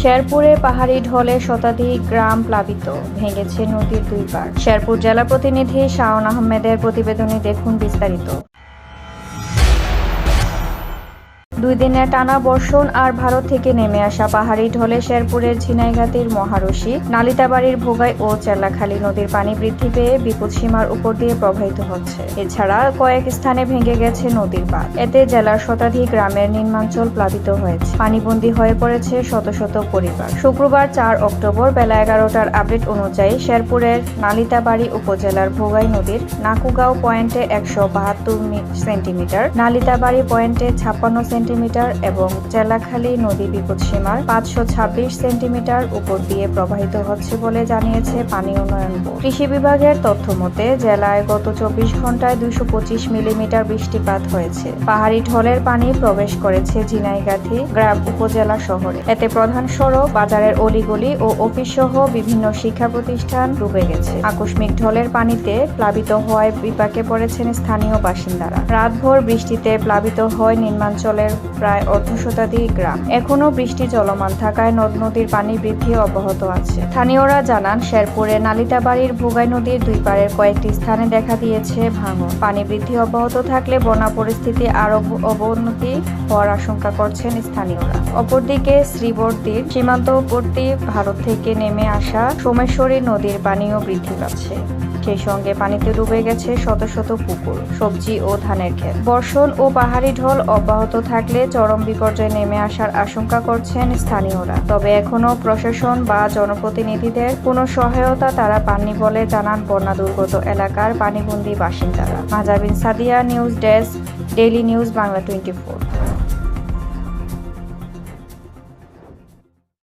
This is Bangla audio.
শেরপুরে পাহাড়ি ঢলে শতাধিক গ্রাম প্লাবিত, ভেঙেছে নদীর দুই পাড়। শেরপুর জেলা প্রতিনিধি শাওন আহমেদের প্রতিবেদনে দেখুন বিস্তারিত। 2 দিনের টানা বর্ষণ আর ভারত থেকে নেমে আসা পাহাড়ি ঢলে শেরপুরের ঝিনাইগাতীর মহারশি, নালিতাবাড়ির ভোগাই ও চেল্লাখালী নদীর পানি বৃদ্ধি পেয়ে বিপদসীমার উপর দিয়ে প্রবাহিত হচ্ছে। এছাড়া কয়েক স্থানে ভেঙে গেছে নদীর বাঁধ। এতে জেলার শতাধিক গ্রামের নিম্নাঞ্চল প্লাবিত হয়েছে, পানিবন্দী হয়ে পড়েছে শত শত পরিবার। শুক্রবার 4 অক্টোবর বেলা 11টার আপডেট অনুযায়ী শেরপুরের নালিতাবাড়ি উপজেলার ভোগাই নদীর নাকুগাঁও পয়েন্টে 172 সেন্টিমিটার, নালিতাবাড়ি পয়েন্টে 56 সেন্টিমিটার এবং চেল্লাখালী নদী বিপদসীমার 526 সেন্টিমিটার উপর দিয়ে প্রবাহিত হচ্ছে বলে জানিয়েছে পানি উন্নয়ন বোর্ড। কৃষি বিভাগের তথ্য মতে জেলায় গত 24 ঘন্টায় 225 মিলিমিটার বৃষ্টিপাত হয়েছে। পাহাড়ি ঢলের পানি প্রবেশ করেছে ঝিনাইগাতী গ্রাম উপজেলা শহরে। এতে প্রধান সড়ক, বাজারের অলিগলি ও অফিস সহ বিভিন্ন শিক্ষা প্রতিষ্ঠান ডুবে গেছে। আকস্মিক ঢলের পানিতে প্লাবিত হওয়ায় বিপাকে পড়েছেন স্থানীয় বাসিন্দারা। রাতভর বৃষ্টিতে প্লাবিত হয় নিম্নাঞ্চলের প্রায় অর্ধশতাধিক গ্রাম। এখনো বৃষ্টি চলমান থাকায় নদ নদীর পানি বৃদ্ধি অব্যাহত আছে। স্থানীয়রা জানান, শেরপুরে নালিতাবাড়ির ভোগাই নদীর দুই পাড়ের কয়েকটি স্থানে দেখা দিয়েছে ভাঙন। পানি বৃদ্ধি অব্যাহত থাকলে বন্যা পরিস্থিতি আরো অবনতি হওয়ার আশঙ্কা করছেন স্থানীয়রা। অপরদিকে শ্রীবর্দীর সীমান্তবর্তী ভারত থেকে নেমে আসা সোমেশ্বরী নদীর পানিও বৃদ্ধি পাচ্ছে। সেই সঙ্গে পানিতে ডুবে গেছে শত শত পুকুর, সবজি ও ধানের ক্ষেত। বর্ষণ ও পাহাড়ি ঢল অব্যাহত থাকলে চরম বিপর্যয় নেমে আসার আশঙ্কা করছেন স্থানীয়রা। তবে এখনো প্রশাসন বা জনপ্রতিনিধিদের কোনো সহায়তা তারা পাননি বলে জানান বন্যা দুর্গত এলাকার পানিবন্দী বাসিন্দারা। Mahjabin Sadia, news desk, daily news Bangla 24।